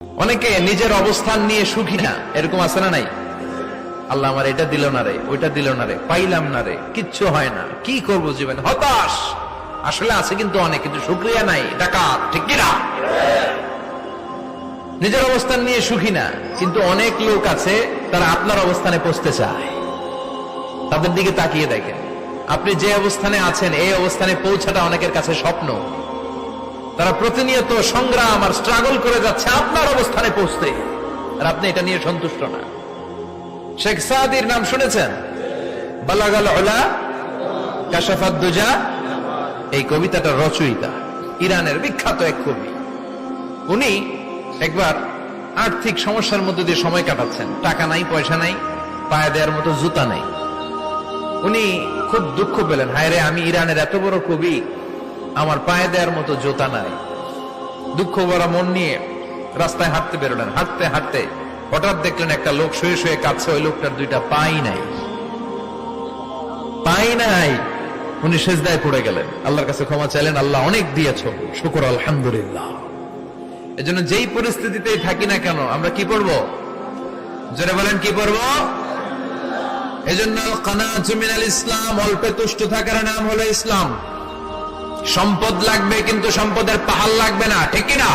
অনেকে নিজের অবস্থান নিয়ে সুখী না, এরকম আছে না নাই? আল্লাহ আমার এটা দিল না রে, ওইটা দিল না রে, পাইলাম না রে, কিচ্ছু হয় না, কি করবো জীবনে, হতাশ। আসলে আছে কিন্তু অনেক, কিন্তু শুকরিয়া নাই, ডাকাত, ঠিক কিনা? নিজের অবস্থান নিয়ে সুখী না, কিন্তু অনেক লোক আছে তারা আপনার অবস্থানে পৌঁছতে চায়। তাদের দিকে তাকিয়ে দেখেন, আপনি যে অবস্থানে আছেন এই অবস্থানে পৌঁছাটা অনেকের কাছে স্বপ্ন। তারা প্রতিনিয়ত সংগ্রাম আর স্ট্রাগল করে যাচ্ছে আপনার অবস্থানে পৌঁছতে, আর আপনি এটা নিয়ে সন্তুষ্ট না। শেখ সাদির নাম শুনেছেন? বালাগাল উলা কাশাফাত দুজা, এই কবিতাটা রচয়িতা ইরানের বিখ্যাত এক কবি। উনি একবার আর্থিক সমস্যার মধ্যে দিয়ে সময় কাটাচ্ছেন, টাকা নাই, পয়সা নাই, পায়ে দেওয়ার মতো জুতা নাই। উনি খুব দুঃখ পেলেন, হায় রে, আমি ইরানের এত বড় কবি, আমার পায়ে দেওয়ার মতো জুতা নাই। দুঃখ ভরা মন নিয়ে রাস্তায় হাঁটতে বেরোলেন। হাঁটতে হাঁটতে হঠাৎ দেখলেন একটা লোক শুয়ে শুয়ে কাঁদছে, ওই লোকটার দুইটা পাই নাই, পাই নাই। উনি সেজদায় পড়ে গেলেন, আল্লাহর কাছে ক্ষমা চাইলেন, আল্লাহ অনেক দিয়েছো, শুকর আলহামদুলিল্লাহ। এজন্য যেই পরিস্থিতিতেই থাকি না কেন আমরা কি পড়বো? জোরে বলেন, কি পড়বো? এজন্য কানাআতু মিনাল ইসলাম, অল্পে তুষ্ট থাকার নাম হলো ইসলাম। সম্পদ লাগবে কিন্তু সম্পদের পাহাড় লাগবে না, ঠিক কিনা?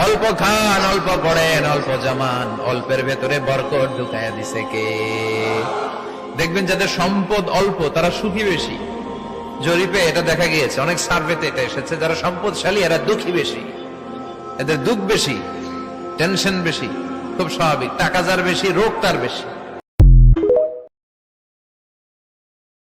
অল্প খান, অল্প পড়েন, অল্প জামান, অল্পের ভেতরে বরকত ঢুকায়া দিছে কে? দেখবেন যাদের সম্পদ অল্প তারা সুখী বেশি। জরিপে এটা দেখা গিয়েছে, অনেক সার্ভেতে এটা এসেছে, যারা সম্পদশালী এরা দুঃখী বেশি, এদের দুঃখ বেশি, টেনশন বেশি। খুব স্বাভাবিক, টাকা যার বেশি রোগ তার বেশি।